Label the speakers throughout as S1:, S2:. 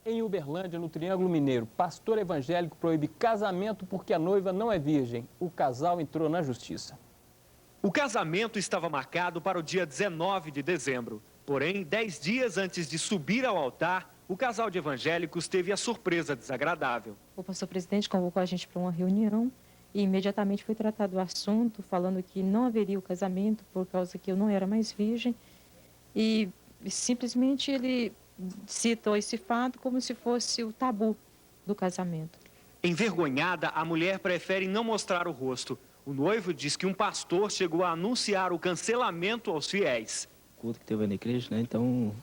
S1: Em Uberlândia, no Triângulo Mineiro, pastor evangélico proíbe casamento porque a noiva não é virgem. O casal entrou na justiça.
S2: O casamento estava marcado para o dia 19 de dezembro. Porém, 10 dias antes de subir ao altar, o casal de evangélicos teve a surpresa desagradável.
S3: O pastor presidente convocou a gente para uma reunião e imediatamente foi tratado o assunto, falando que não haveria o casamento por causa que eu não era mais virgem. E simplesmente ele citou esse fato como se fosse o tabu do casamento.
S2: Envergonhada, a mulher prefere não mostrar o rosto. O noivo diz que um pastor chegou a anunciar o cancelamento aos fiéis.
S4: O culto que teve na igreja, né? Então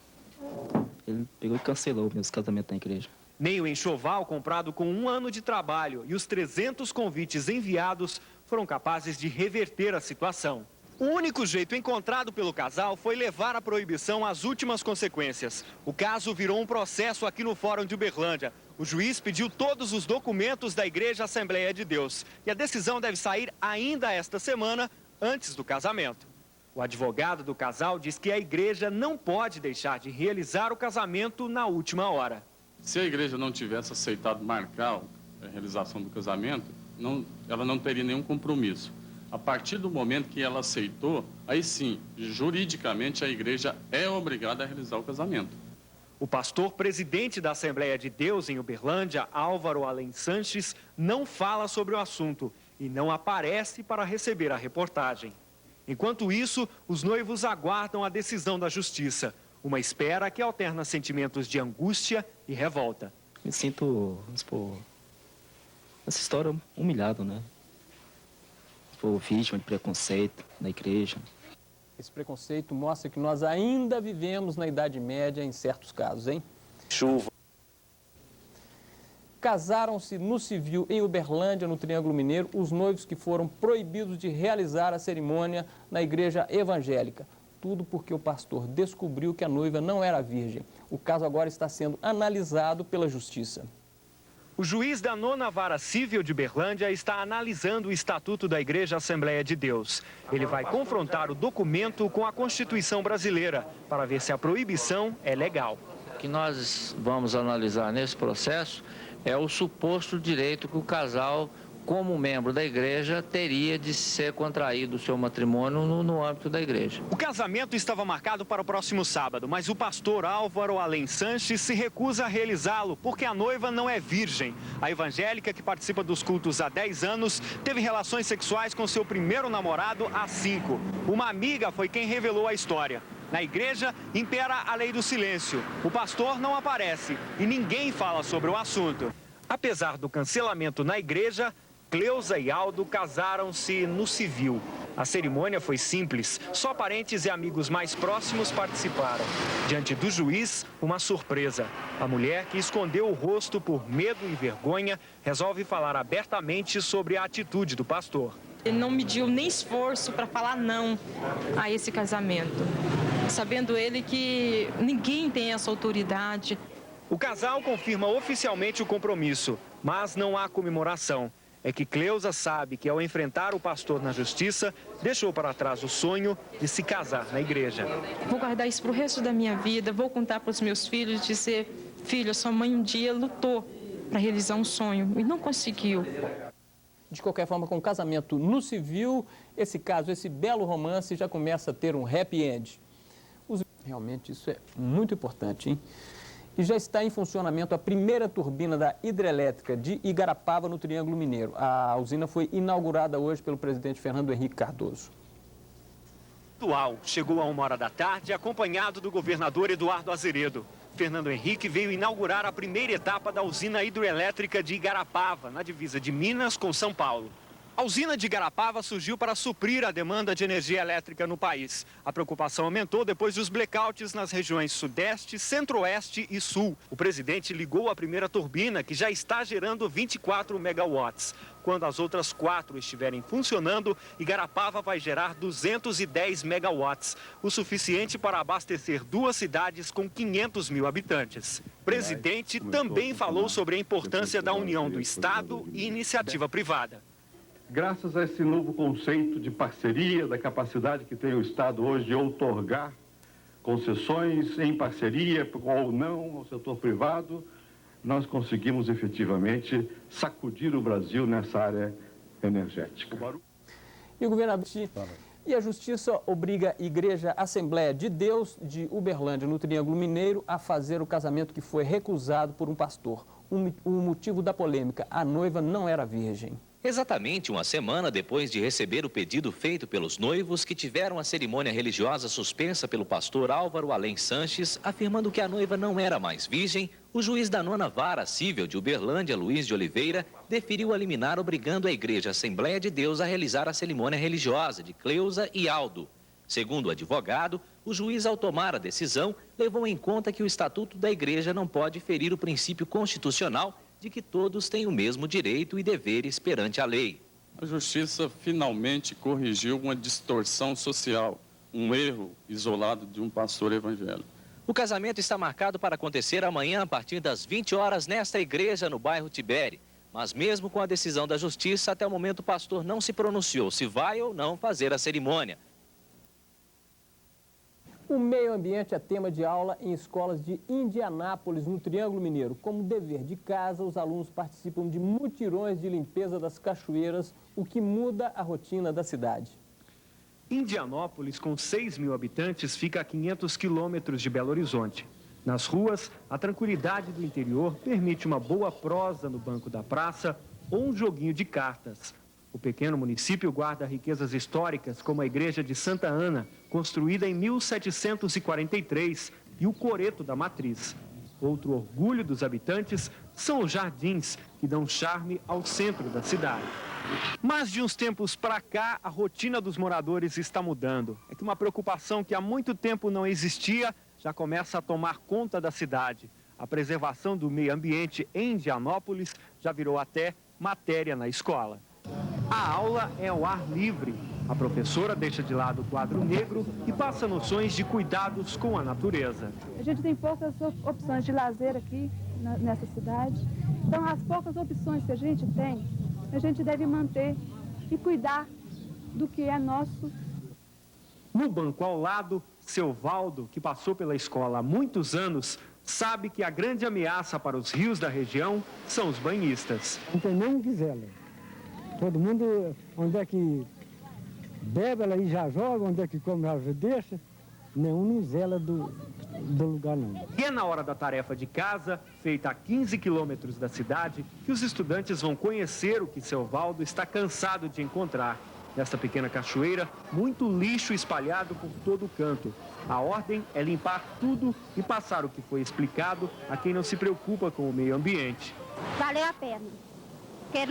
S4: ele pegou e cancelou meus casamentos na igreja.
S2: Nem o enxoval comprado com 1 ano de trabalho e os 300 convites enviados foram capazes de reverter a situação. O único jeito encontrado pelo casal foi levar a proibição às últimas consequências. O caso virou um processo aqui no Fórum de Uberlândia. O juiz pediu todos os documentos da Igreja Assembleia de Deus. E a decisão deve sair ainda esta semana, antes do casamento. O advogado do casal diz que a igreja não pode deixar de realizar o casamento na última hora.
S5: Se a igreja não tivesse aceitado marcar a realização do casamento, ela não teria nenhum compromisso. A partir do momento que ela aceitou, aí sim, juridicamente a igreja é obrigada a realizar o casamento.
S2: O pastor presidente da Assembleia de Deus em Uberlândia, Álvaro Além Sanches, não fala sobre o assunto e não aparece para receber a reportagem. Enquanto isso, os noivos aguardam a decisão da justiça. Uma espera que alterna sentimentos de angústia e revolta.
S4: Me sinto, nessa história, humilhado, né? Vítima de preconceito na igreja.
S1: Esse preconceito mostra que nós ainda vivemos na Idade Média em certos casos, hein?
S2: Chuva.
S1: Casaram-se no civil em Uberlândia, no Triângulo Mineiro, os noivos que foram proibidos de realizar a cerimônia na igreja evangélica. Tudo porque o pastor descobriu que a noiva não era virgem. O caso agora está sendo analisado pela justiça.
S2: O juiz da 9ª Vara Civil de Uberlândia está analisando o Estatuto da Igreja Assembleia de Deus. Ele vai confrontar o documento com a Constituição brasileira para ver se a proibição é legal.
S6: O que nós vamos analisar nesse processo é o suposto direito que o casal, como membro da igreja, teria de ser contraído o seu matrimônio no âmbito da igreja.
S2: O casamento estava marcado para o próximo sábado, mas o pastor Álvaro Além Sanches se recusa a realizá-lo porque a noiva não é virgem. A evangélica, que participa dos cultos há 10 anos, teve relações sexuais com seu primeiro namorado há 5. Uma amiga foi quem revelou a história. Na igreja, impera a lei do silêncio. O pastor não aparece e ninguém fala sobre o assunto. Apesar do cancelamento na igreja, Cleusa e Aldo casaram-se no civil. A cerimônia foi simples, só parentes e amigos mais próximos participaram. Diante do juiz, uma surpresa. A mulher, que escondeu o rosto por medo e vergonha, resolve falar abertamente sobre a atitude do pastor.
S3: Ele não mediu nem esforço para falar não a esse casamento, sabendo ele que ninguém tem essa autoridade.
S2: O casal confirma oficialmente o compromisso, mas não há comemoração. É que Cleusa sabe que, ao enfrentar o pastor na justiça, deixou para trás o sonho de se casar na igreja.
S3: Vou guardar isso para o resto da minha vida, vou contar para os meus filhos, dizer: filho, sua mãe um dia lutou para realizar um sonho e não conseguiu.
S1: De qualquer forma, com o casamento no civil, esse caso, esse belo romance já começa a ter um happy end. Realmente isso é muito importante, hein? E já está em funcionamento a primeira turbina da hidrelétrica de Igarapava, no Triângulo Mineiro. A usina foi inaugurada hoje pelo presidente Fernando Henrique Cardoso.
S2: Chegou a 1h da tarde, acompanhado do governador Eduardo Azeredo. Fernando Henrique veio inaugurar a primeira etapa da usina hidrelétrica de Igarapava, na divisa de Minas com São Paulo. A usina de Igarapava surgiu para suprir a demanda de energia elétrica no país. A preocupação aumentou depois dos blackouts nas regiões Sudeste, Centro-Oeste e Sul. O presidente ligou a primeira turbina, que já está gerando 24 megawatts. Quando as outras 4 estiverem funcionando, Igarapava vai gerar 210 megawatts, o suficiente para abastecer 2 cidades com 500 mil habitantes. O presidente também falou sobre a importância da união do Estado e iniciativa privada.
S7: Graças a esse novo conceito de parceria, da capacidade que tem o Estado hoje de outorgar concessões em parceria ou não ao setor privado, nós conseguimos efetivamente sacudir o Brasil nessa área energética.
S1: E o governador... E a Justiça obriga a Igreja Assembleia de Deus de Uberlândia, no Triângulo Mineiro, a fazer o casamento que foi recusado por um pastor. O motivo da polêmica: a noiva não era virgem.
S8: Exatamente uma semana depois de receber o pedido feito pelos noivos que tiveram a cerimônia religiosa suspensa pelo pastor Álvaro Além Sanches, afirmando que a noiva não era mais virgem, o juiz da 9ª Vara Cível de Uberlândia, Luiz de Oliveira, deferiu a liminar obrigando a Igreja Assembleia de Deus a realizar a cerimônia religiosa de Cleusa e Aldo. Segundo o advogado, o juiz, ao tomar a decisão, levou em conta que o Estatuto da Igreja não pode ferir o princípio constitucional de que todos têm o mesmo direito e deveres perante a lei.
S5: A Justiça finalmente corrigiu uma distorção social, um erro isolado de um pastor evangélico.
S8: O casamento está marcado para acontecer amanhã a partir das 20 horas nesta igreja no bairro Tibere. Mas mesmo com a decisão da Justiça, até o momento o pastor não se pronunciou se vai ou não fazer a cerimônia.
S1: O meio ambiente é tema de aula em escolas de Indianápolis, no Triângulo Mineiro. Como dever de casa, os alunos participam de mutirões de limpeza das cachoeiras, o que muda a rotina da cidade.
S2: Indianópolis, com 6.000 habitantes, fica a 500 quilômetros de Belo Horizonte. Nas ruas, a tranquilidade do interior permite uma boa prosa no banco da praça ou um joguinho de cartas. O pequeno município guarda riquezas históricas como a Igreja de Santa Ana, construída em 1743, e o Coreto da Matriz. Outro orgulho dos habitantes são os jardins, que dão charme ao centro da cidade. Mas de uns tempos para cá, a rotina dos moradores está mudando. É que uma preocupação que há muito tempo não existia já começa a tomar conta da cidade. A preservação do meio ambiente em Indianópolis já virou até matéria na escola. A aula é ao ar livre. A professora deixa de lado o quadro negro e passa noções de cuidados com a natureza.
S9: A gente tem poucas opções de lazer aqui nessa cidade. Então, as poucas opções que a gente tem, a gente deve manter e cuidar do que é nosso.
S2: No banco ao lado, seu Valdo, que passou pela escola há muitos anos, sabe que a grande ameaça para os rios da região são os banhistas.
S10: Não tem nem gizela. Todo mundo, onde é que bebe, ela aí já joga, onde é que come, ela já deixa. Nenhum não zela do lugar, não.
S2: E é na hora da tarefa de casa, feita a 15 quilômetros da cidade, que os estudantes vão conhecer o que seu Valdo está cansado de encontrar. Nesta pequena cachoeira, muito lixo espalhado por todo o canto. A ordem é limpar tudo e passar o que foi explicado a quem não se preocupa com o meio ambiente.
S11: Valeu a pena. Porque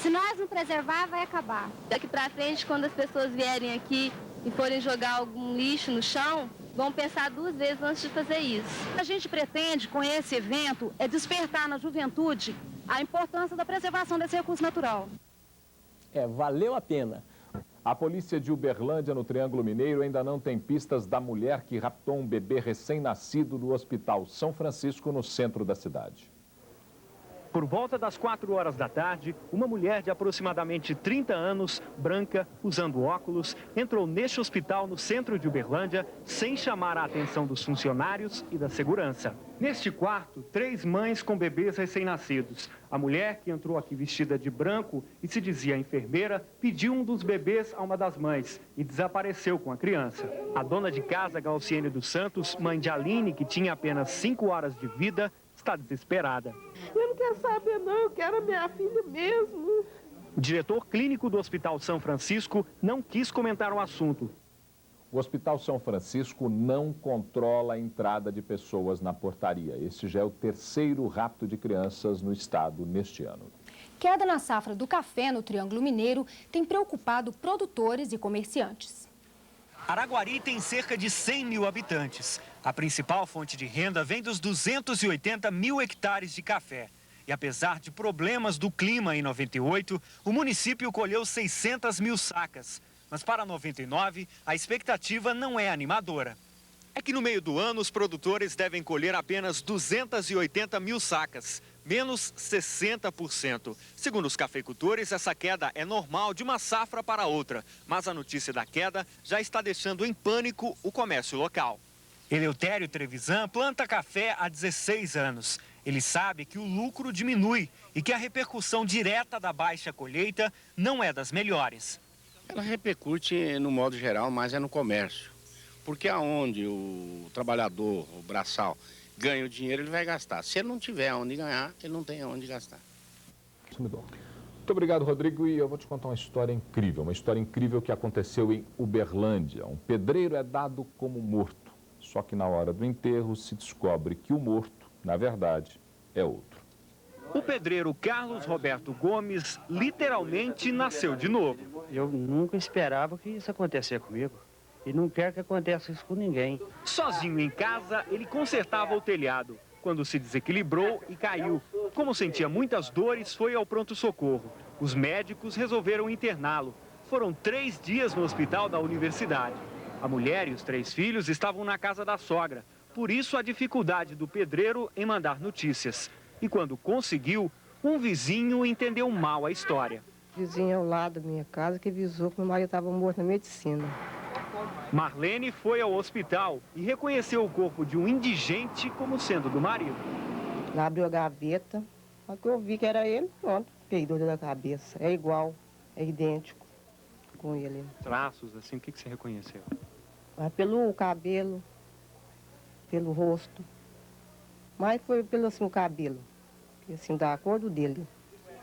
S11: se nós não preservar, vai acabar. Daqui para frente, quando as pessoas vierem aqui e forem jogar algum lixo no chão, vão pensar 2 vezes antes de fazer isso.
S12: A gente pretende, com esse evento, é despertar na juventude a importância da preservação desse recurso natural.
S1: Valeu a pena.
S13: A polícia de Uberlândia, no Triângulo Mineiro, ainda não tem pistas da mulher que raptou um bebê recém-nascido no Hospital São Francisco, no centro da cidade.
S2: Por volta das 4 horas da tarde, uma mulher de aproximadamente 30 anos, branca, usando óculos, entrou neste hospital no centro de Uberlândia sem chamar a atenção dos funcionários e da segurança. Neste quarto, 3 mães com bebês recém-nascidos. A mulher, que entrou aqui vestida de branco e se dizia enfermeira, pediu um dos bebês a uma das mães e desapareceu com a criança. A dona de casa, Galciene dos Santos, mãe de Aline, que tinha apenas 5 horas de vida, está desesperada.
S14: Eu não quero saber não, eu quero a minha filha mesmo.
S2: O diretor clínico do Hospital São Francisco não quis comentar o assunto.
S13: O Hospital São Francisco não controla a entrada de pessoas na portaria. Este já é o 3º rapto de crianças no estado neste ano.
S15: Queda na safra do café no Triângulo Mineiro tem preocupado produtores e comerciantes.
S2: Araguari tem cerca de 100 mil habitantes. A principal fonte de renda vem dos 280 mil hectares de café. E apesar de problemas do clima em 98, o município colheu 600 mil sacas. Mas para 99, a expectativa não é animadora. É que no meio do ano, os produtores devem colher apenas 280 mil sacas, menos 60%. Segundo os cafeicultores, essa queda é normal de uma safra para outra, mas a notícia da queda já está deixando em pânico o comércio local. Eleutério Trevisan planta café há 16 anos. Ele sabe que o lucro diminui e que a repercussão direta da baixa colheita não é das melhores.
S16: Ela repercute no modo geral, mas é no comércio. Porque aonde o trabalhador, o braçal, ganha o dinheiro, ele vai gastar. Se ele não tiver onde ganhar, ele não tem onde gastar.
S13: Muito obrigado, Rodrigo. E eu vou te contar uma história incrível que aconteceu em Uberlândia. Um pedreiro é dado como morto, só que na hora do enterro se descobre que o morto, na verdade, é outro.
S2: O pedreiro Carlos Roberto Gomes literalmente nasceu de novo.
S17: Eu nunca esperava que isso acontecesse comigo. E não quero que aconteça isso com ninguém.
S2: Sozinho em casa, ele consertava o telhado, quando se desequilibrou e caiu. Como sentia muitas dores, foi ao pronto-socorro. Os médicos resolveram interná-lo. Foram 3 dias no hospital da universidade. A mulher e os 3 filhos estavam na casa da sogra. Por isso, a dificuldade do pedreiro em mandar notícias. E quando conseguiu, um vizinho entendeu mal a história.
S18: O vizinho ao lado da minha casa que avisou que meu marido estava morto na medicina.
S2: Marlene foi ao hospital e reconheceu o corpo de um indigente como sendo do marido.
S18: Ela abriu a gaveta, só que eu vi que era ele, pronto, peguei dor da cabeça. É igual, é idêntico com ele.
S2: Traços, assim, o que você reconheceu?
S18: Pelo cabelo, pelo rosto, mas foi pelo assim, o cabelo, assim, da cor do dele.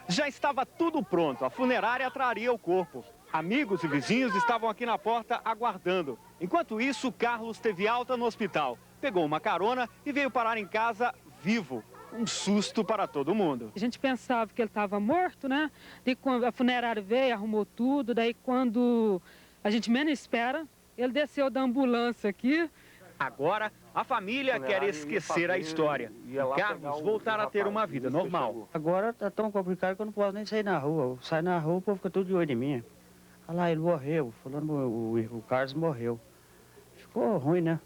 S2: Já estava tudo pronto, a funerária traria o corpo. Amigos e vizinhos estavam aqui na porta aguardando. Enquanto isso, Carlos teve alta no hospital. Pegou uma carona e veio parar em casa vivo. Um susto para todo mundo.
S19: A gente pensava que ele estava morto, né? E quando a funerária veio, arrumou tudo. Daí quando a gente menos espera, ele desceu da ambulância aqui.
S2: Agora, a família quer esquecer a história. E Carlos voltar a ter uma vida normal.
S17: Agora tá tão complicado que eu não posso nem sair na rua. Eu saio na rua, o povo fica tudo de olho em mim. Olha lá, ele morreu, falando, o Carlos morreu. Ficou ruim, né?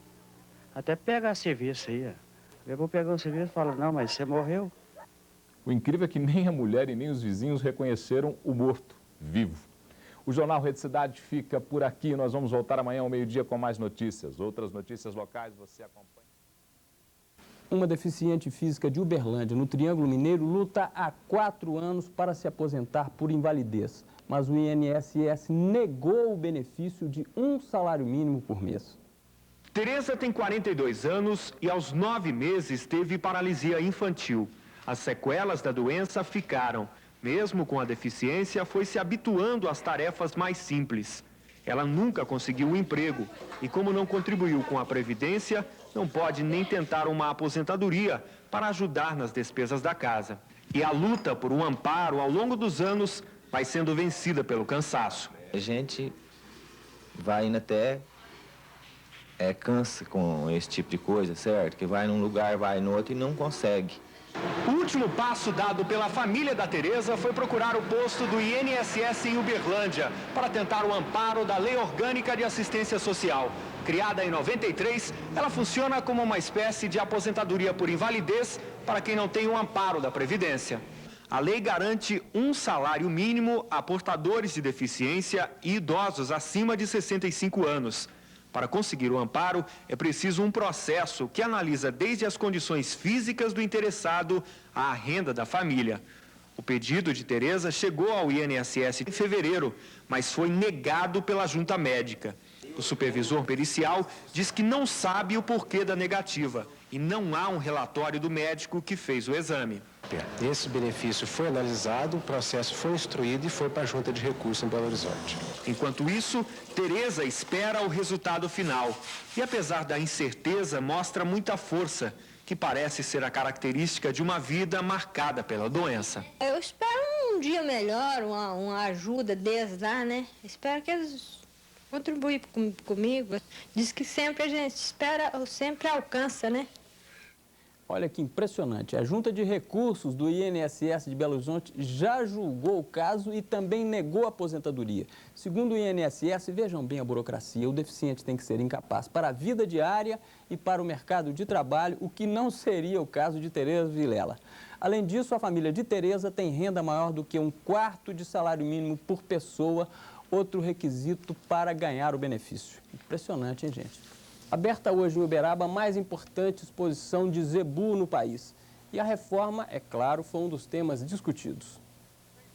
S17: Até pegar serviço aí. Eu vou pegar um serviço e falo, não, mas você morreu.
S13: O incrível é que nem a mulher e nem os vizinhos reconheceram o morto vivo. O Jornal Rede Cidade fica por aqui. Nós vamos voltar amanhã ao meio-dia com mais notícias. Outras notícias locais você acompanha.
S1: Uma deficiente física de Uberlândia, no Triângulo Mineiro, luta há 4 anos para se aposentar por invalidez. Mas o INSS negou o benefício de um salário mínimo por mês.
S2: Tereza tem 42 anos e aos 9 meses teve paralisia infantil. As sequelas da doença ficaram. Mesmo com a deficiência, foi se habituando às tarefas mais simples. Ela nunca conseguiu um emprego e, como não contribuiu com a Previdência, não pode nem tentar uma aposentadoria para ajudar nas despesas da casa. E a luta por um amparo ao longo dos anos vai sendo vencida pelo cansaço.
S20: A gente vai indo até cansa com esse tipo de coisa, certo? Que vai num lugar, vai no outro e não consegue.
S2: O último passo dado pela família da Tereza foi procurar o posto do INSS em Uberlândia para tentar o amparo da Lei Orgânica de Assistência Social. Criada em 93, ela funciona como uma espécie de aposentadoria por invalidez para quem não tem um amparo da Previdência. A lei garante um salário mínimo a portadores de deficiência e idosos acima de 65 anos. Para conseguir o amparo, é preciso um processo que analisa desde as condições físicas do interessado à renda da família. O pedido de Tereza chegou ao INSS em fevereiro, mas foi negado pela junta médica. O supervisor pericial diz que não sabe o porquê da negativa e não há um relatório do médico que fez o exame.
S21: Esse benefício foi analisado, o processo foi instruído e foi para a junta de recurso em Belo Horizonte.
S2: Enquanto isso, Tereza espera o resultado final. E apesar da incerteza, mostra muita força, que parece ser a característica de uma vida marcada pela doença.
S22: Eu espero um dia melhor, uma ajuda deles lá, né? Espero que eles contribuem comigo. Diz que sempre a gente espera, sempre alcança, né?
S1: Olha que impressionante, a Junta de Recursos do INSS de Belo Horizonte já julgou o caso e também negou a aposentadoria. Segundo o INSS, vejam bem a burocracia, o deficiente tem que ser incapaz para a vida diária e para o mercado de trabalho, o que não seria o caso de Tereza Vilela. Além disso, a família de Tereza tem renda maior do que 1/4 de salário mínimo por pessoa, outro requisito para ganhar o benefício. Impressionante, hein, gente? Aberta hoje em Uberaba a mais importante exposição de zebu no país. E a reforma, é claro, foi um dos temas discutidos.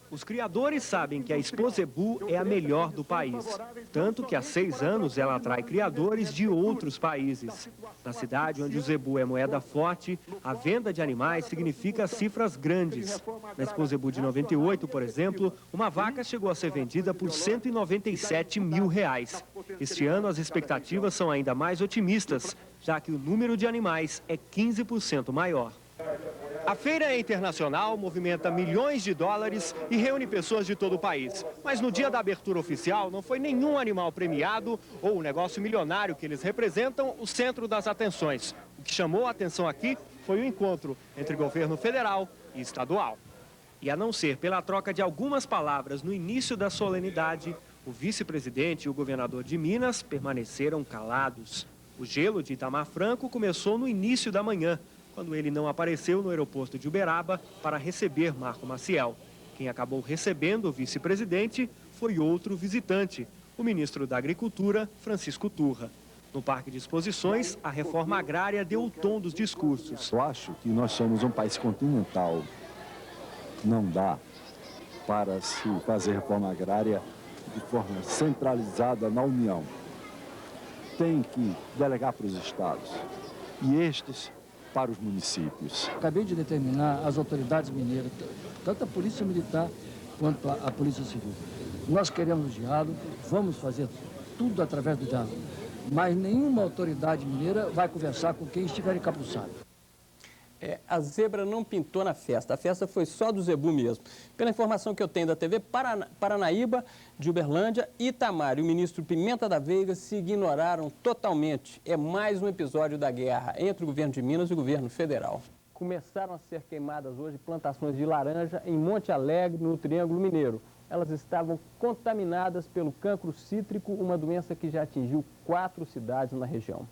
S4: Os criadores sabem que a Expo Zebu é a melhor do país, tanto que há 6 anos ela atrai criadores de outros países. Na cidade onde o zebu é moeda forte, a venda de animais significa cifras grandes. Na Expo Zebu de 98, por exemplo, uma vaca chegou a ser vendida por R$197 mil. Este ano as expectativas são ainda mais otimistas, já que o número de animais é 15% maior. A feira é internacional, movimenta milhões de dólares e reúne pessoas de todo o país. Mas no dia da abertura oficial, não foi nenhum animal premiado ou o negócio milionário que eles representam o centro das atenções. O que chamou a atenção aqui foi o encontro entre governo federal e estadual. E a não ser pela troca de algumas palavras no início da solenidade, o vice-presidente e o governador de Minas permaneceram calados. O gelo de Itamar Franco começou no início da manhã, quando ele não apareceu no aeroporto de Uberaba para receber Marco Maciel. Quem acabou recebendo o vice-presidente foi outro visitante, o ministro da Agricultura, Francisco Turra. No Parque de Exposições, a reforma agrária deu o tom dos discursos.
S6: Eu acho que nós somos um país continental. Não dá para se fazer reforma agrária de forma centralizada na União. Tem que delegar para os estados. E estes para os municípios.
S10: Acabei de determinar as autoridades mineiras, tanto a Polícia Militar quanto a Polícia Civil. Nós queremos diálogo, vamos fazer tudo através do diálogo, mas nenhuma autoridade mineira vai conversar com quem estiver encapuçado.
S1: A zebra não pintou na festa, a festa foi só do zebu mesmo. Pela informação que eu tenho da TV Paranaíba, de Uberlândia, Itamar e o ministro Pimenta da Veiga se ignoraram totalmente. É mais um episódio da guerra entre o governo de Minas e o governo federal. Começaram a ser queimadas hoje plantações de laranja em Monte Alegre, no Triângulo Mineiro. Elas estavam contaminadas pelo cancro cítrico, uma doença que já atingiu 4 cidades na região.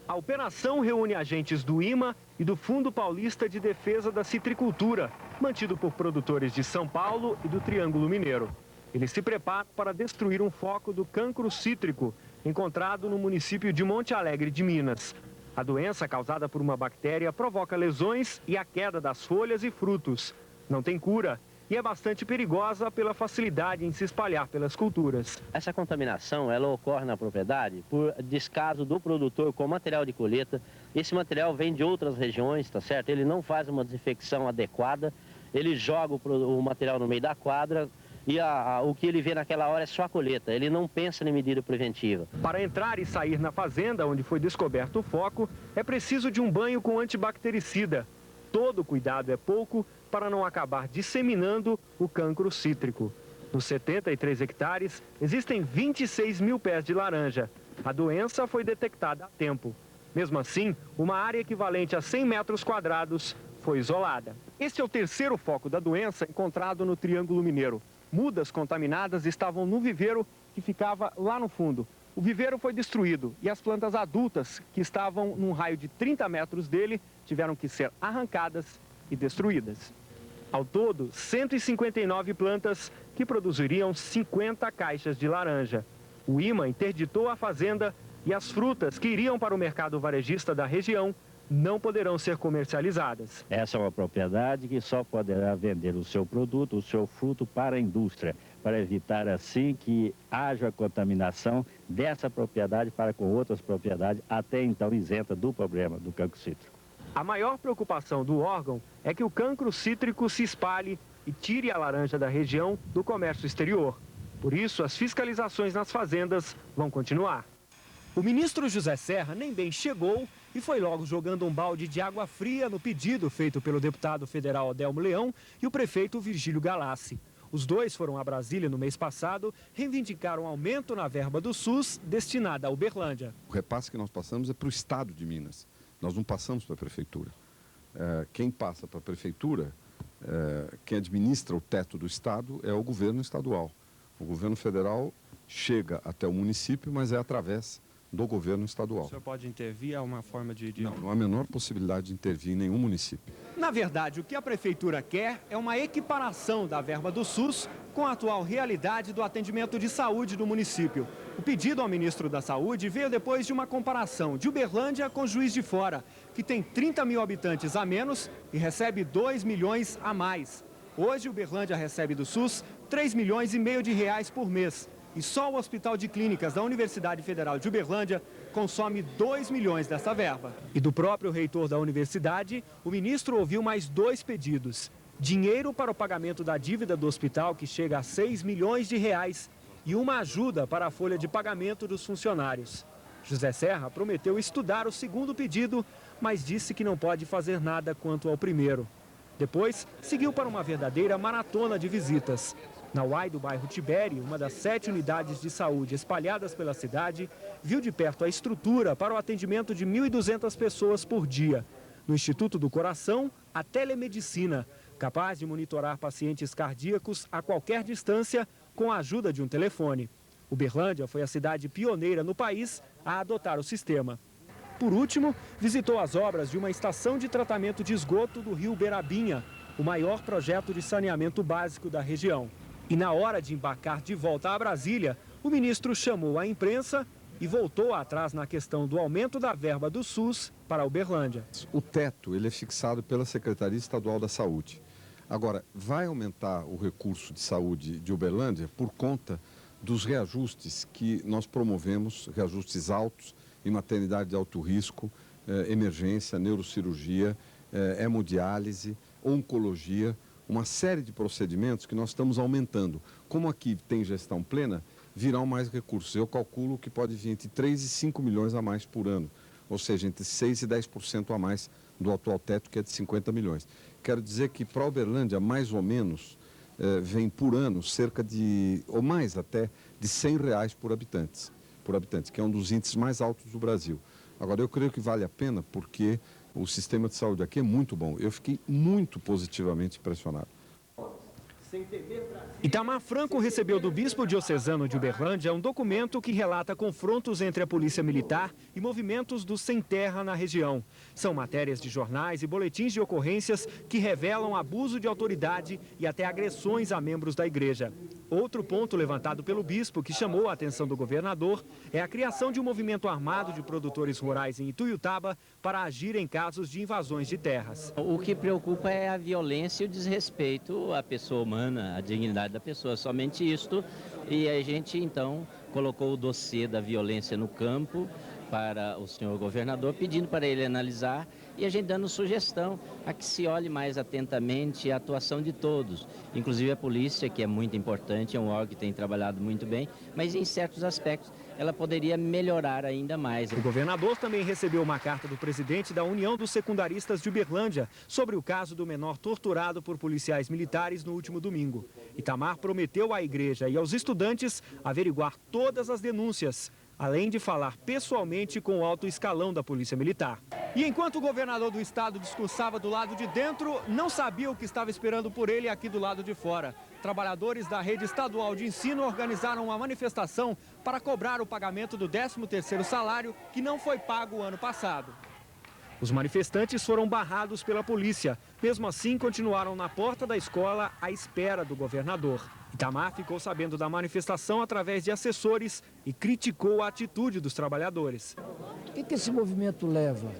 S4: A operação reúne agentes do IMA e do Fundo Paulista de Defesa da Citricultura, mantido por produtores de São Paulo e do Triângulo Mineiro. Eles se preparam para destruir um foco do cancro cítrico, encontrado no município de Monte Alegre de Minas. A doença, causada por uma bactéria, provoca lesões e a queda das folhas e frutos. Não tem cura e é bastante perigosa pela facilidade em se espalhar pelas culturas.
S23: Essa contaminação, ela ocorre na propriedade por descaso do produtor com material de colheita. Esse material vem de outras regiões, tá certo? Ele não faz uma desinfecção adequada, ele joga o material no meio da quadra e o que ele vê naquela hora é só a colheita, ele não pensa em medida preventiva.
S4: Para entrar e sair na fazenda onde foi descoberto o foco, é preciso de um banho com antibactericida. Todo cuidado é pouco para não acabar disseminando o cancro cítrico. Nos 73 hectares, existem 26 mil pés de laranja. A doença foi detectada a tempo. Mesmo assim, uma área equivalente a 100 metros quadrados foi isolada. Este é o terceiro foco da doença encontrado no Triângulo Mineiro. Mudas contaminadas estavam no viveiro que ficava lá no fundo. O viveiro foi destruído e as plantas adultas, que estavam num raio de 30 metros dele, tiveram que ser arrancadas e destruídas. Ao todo, 159 plantas que produziriam 50 caixas de laranja. O IMA interditou a fazenda e as frutas que iriam para o mercado varejista da região não poderão ser comercializadas.
S24: Essa é uma propriedade que só poderá vender o seu produto, o seu fruto para a indústria, para evitar assim que haja contaminação dessa propriedade para com outras propriedades, até então isenta do problema do cancro cítrico.
S4: A maior preocupação do órgão é que o cancro cítrico se espalhe e tire a laranja da região do comércio exterior. Por isso, as fiscalizações nas fazendas vão continuar. O ministro José Serra nem bem chegou e foi logo jogando um balde de água fria no pedido feito pelo deputado federal Adelmo Leão e o prefeito Virgílio Galassi. Os dois foram a Brasília no mês passado, reivindicaram aumento na verba do SUS destinada a Uberlândia.
S25: O repasse que nós passamos é para o estado de Minas. Nós não passamos para a prefeitura. Quem passa para a prefeitura, quem administra o teto do estado é o governo estadual. O governo federal chega até o município, mas é através do governo estadual.
S4: O senhor pode intervir? Há uma forma de...
S25: Não há a menor possibilidade de intervir em nenhum município.
S4: Na verdade, o que a prefeitura quer é uma equiparação da verba do SUS com a atual realidade do atendimento de saúde do município. O pedido ao ministro da Saúde veio depois de uma comparação de Uberlândia com Juiz de Fora, que tem 30 mil habitantes a menos e recebe 2 milhões a mais. Hoje, Uberlândia recebe do SUS 3 milhões e meio de reais por mês. E só o Hospital de Clínicas da Universidade Federal de Uberlândia consome 2 milhões dessa verba. E do próprio reitor da universidade, o ministro ouviu mais 2 pedidos. Dinheiro para o pagamento da dívida do hospital, que chega a 6 milhões de reais, e uma ajuda para a folha de pagamento dos funcionários. José Serra prometeu estudar o segundo pedido, mas disse que não pode fazer nada quanto ao primeiro. Depois, seguiu para uma verdadeira maratona de visitas. Na UAI do bairro Tibério, uma das 7 unidades de saúde espalhadas pela cidade, viu de perto a estrutura para o atendimento de 1.200 pessoas por dia. No Instituto do Coração, a telemedicina, capaz de monitorar pacientes cardíacos a qualquer distância com a ajuda de um telefone. Uberlândia foi a cidade pioneira no país a adotar o sistema. Por último, visitou as obras de uma estação de tratamento de esgoto do rio Berabinha, o maior projeto de saneamento básico da região. E na hora de embarcar de volta a Brasília, o ministro chamou a imprensa e voltou atrás na questão do aumento da verba do SUS para Uberlândia.
S25: O teto ele é fixado pela Secretaria Estadual da Saúde. Agora, vai aumentar o recurso de saúde de Uberlândia por conta dos reajustes que nós promovemos, reajustes altos em maternidade de alto risco, emergência, neurocirurgia, hemodiálise, oncologia, uma série de procedimentos que nós estamos aumentando. Como aqui tem gestão plena, virão mais recursos. Eu calculo que pode vir entre 3 e 5 milhões a mais por ano, ou seja, entre 6 e 10% a mais do atual teto, que é de 50 milhões. Quero dizer que para Uberlândia, mais ou menos, vem por ano cerca de, ou mais até, de R$100 por habitante, que é um dos índices mais altos do Brasil. Agora, eu creio que vale a pena porque o sistema de saúde aqui é muito bom. Eu fiquei muito positivamente impressionado.
S4: Itamar Franco recebeu do bispo diocesano de Uberlândia um documento que relata confrontos entre a polícia militar e movimentos do Sem Terra na região. São matérias de jornais e boletins de ocorrências que revelam abuso de autoridade e até agressões a membros da igreja. Outro ponto levantado pelo bispo que chamou a atenção do governador é a criação de um movimento armado de produtores rurais em Ituiutaba para agir em casos de invasões de terras.
S23: O que preocupa é a violência e o desrespeito à pessoa humana, à dignidade da pessoa, somente isto. E a gente então colocou o dossiê da violência no campo para o senhor governador, pedindo para ele analisar e a gente dando sugestão a que se olhe mais atentamente a atuação de todos, inclusive a polícia, que é muito importante, é um órgão que tem trabalhado muito bem, mas em certos aspectos ela poderia melhorar ainda mais.
S4: O governador também recebeu uma carta do presidente da União dos Secundaristas de Uberlândia sobre o caso do menor torturado por policiais militares no último domingo. Itamar prometeu à igreja e aos estudantes averiguar todas as denúncias, além de falar pessoalmente com o alto escalão da Polícia Militar. E enquanto o governador do estado discursava do lado de dentro, não sabia o que estava esperando por ele aqui do lado de fora. Trabalhadores da rede estadual de ensino organizaram uma manifestação para cobrar o pagamento do 13º salário que não foi pago o ano passado. Os manifestantes foram barrados pela polícia. Mesmo assim, continuaram na porta da escola à espera do governador. Itamar ficou sabendo da manifestação através de assessores e criticou a atitude dos trabalhadores.
S10: O que esse movimento leva?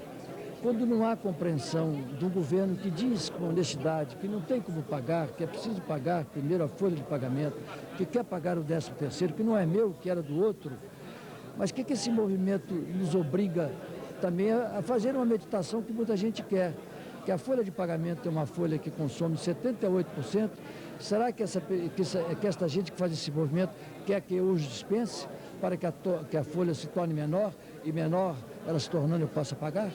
S10: Quando não há compreensão de um governo que diz com honestidade que não tem como pagar, que é preciso pagar primeiro a folha de pagamento, que quer pagar o 13º, que não é meu, que era do outro. Mas o que esse movimento nos obriga também a fazer uma meditação que muita gente quer? Que a folha de pagamento é uma folha que consome 78%. Será que esta gente que faz esse movimento quer que eu os dispense para que a folha se torne menor e menor ela se tornando eu possa pagar?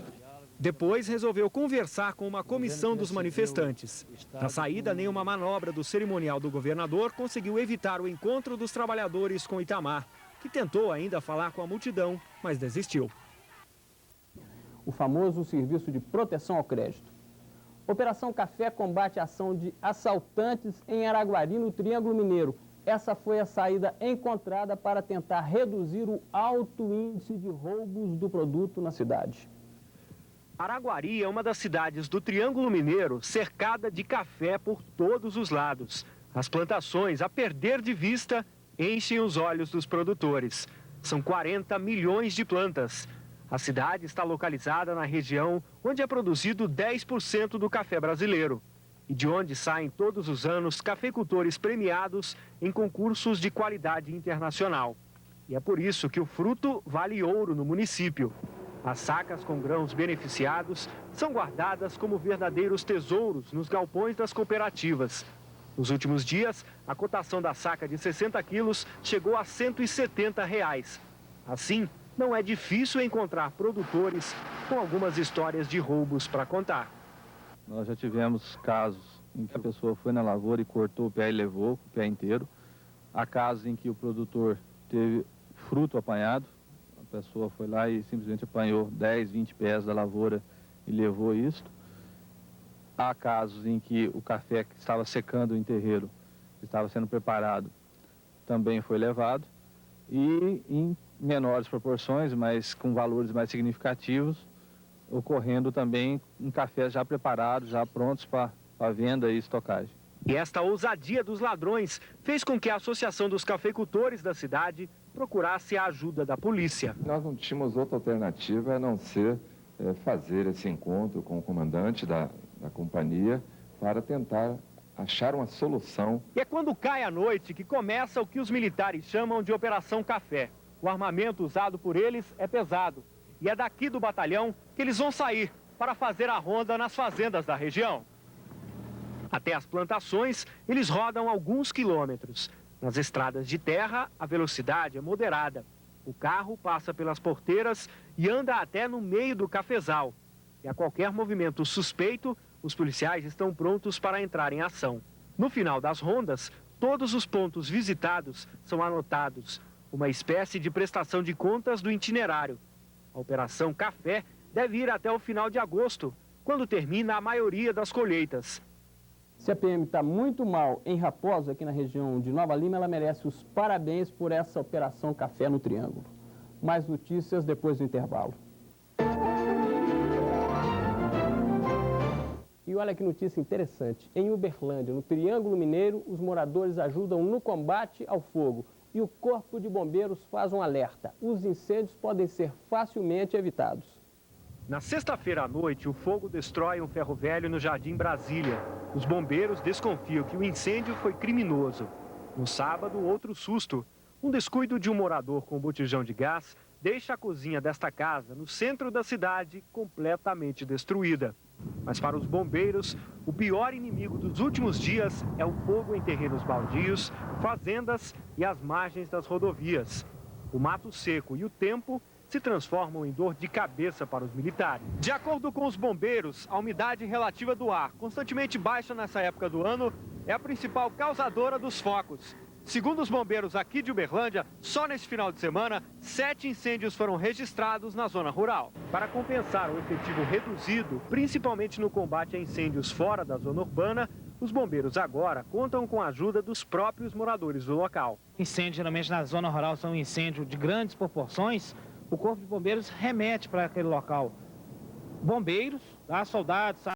S4: Depois resolveu conversar com uma comissão dos manifestantes. Na saída, nenhuma manobra do cerimonial do governador conseguiu evitar o encontro dos trabalhadores com Itamar, que tentou ainda falar com a multidão, mas desistiu.
S1: O famoso Serviço de Proteção ao Crédito. Operação Café combate a ação de assaltantes em Araguari, no Triângulo Mineiro. Essa foi a saída encontrada para tentar reduzir o alto índice de roubos do produto na cidade.
S4: Araguari é uma das cidades do Triângulo Mineiro cercada de café por todos os lados. As plantações, a perder de vista, enchem os olhos dos produtores. São 40 milhões de plantas. A cidade está localizada na região onde é produzido 10% do café brasileiro e de onde saem todos os anos cafeicultores premiados em concursos de qualidade internacional. E é por isso que o fruto vale ouro no município. As sacas com grãos beneficiados são guardadas como verdadeiros tesouros nos galpões das cooperativas. Nos últimos dias, a cotação da saca de 60 quilos chegou a R$ 170. Assim, não é difícil encontrar produtores com algumas histórias de roubos para contar.
S3: Nós já tivemos casos em que a pessoa foi na lavoura e cortou o pé e levou o pé inteiro. Há casos em que o produtor teve fruto apanhado. A pessoa foi lá e simplesmente apanhou 10, 20 pés da lavoura e levou isto. Há casos em que o café que estava secando em terreiro, que estava sendo preparado, também foi levado. E em menores proporções, mas com valores mais significativos, ocorrendo também em cafés já preparados, já prontos para venda e estocagem.
S4: E esta ousadia dos ladrões fez com que a Associação dos Cafeicultores da cidade procurasse a ajuda da polícia.
S5: Nós não tínhamos outra alternativa a não ser fazer esse encontro com o comandante da companhia para tentar achar uma solução.
S4: E é quando cai a noite que começa o que os militares chamam de Operação Café. O armamento usado por eles é pesado. E é daqui do batalhão que eles vão sair para fazer a ronda nas fazendas da região. Até as plantações, eles rodam alguns quilômetros. Nas estradas de terra, a velocidade é moderada. O carro passa pelas porteiras e anda até no meio do cafezal. E a qualquer movimento suspeito, os policiais estão prontos para entrar em ação. No final das rondas, todos os pontos visitados são anotados. Uma espécie de prestação de contas do itinerário. A Operação Café deve ir até o final de agosto, quando termina a maioria das colheitas.
S1: Se a PM está muito mal em Raposo, aqui na região de Nova Lima, ela merece os parabéns por essa Operação Café no Triângulo. Mais notícias depois do intervalo. E olha que notícia interessante. Em Uberlândia, no Triângulo Mineiro, os moradores ajudam no combate ao fogo. E o Corpo de Bombeiros faz um alerta. Os incêndios podem ser facilmente evitados.
S4: Na sexta-feira à noite, o fogo destrói um ferro velho no Jardim Brasília. Os bombeiros desconfiam que o incêndio foi criminoso. No sábado, outro susto. Um descuido de um morador com um botijão de gás deixa a cozinha desta casa, no centro da cidade, completamente destruída. Mas para os bombeiros, o pior inimigo dos últimos dias é o fogo em terrenos baldios, fazendas e as margens das rodovias. O mato seco e o tempo se transformam em dor de cabeça para os militares. De acordo com os bombeiros, a umidade relativa do ar, constantemente baixa nessa época do ano, é a principal causadora dos focos. Segundo os bombeiros aqui de Uberlândia, só neste final de semana, 7 incêndios foram registrados na zona rural. Para compensar o efetivo reduzido, principalmente no combate a incêndios fora da zona urbana, os bombeiros agora contam com a ajuda dos próprios moradores do local.
S7: Incêndios, geralmente na zona rural, são incêndios de grandes proporções. O Corpo de Bombeiros remete para aquele local bombeiros, soldados,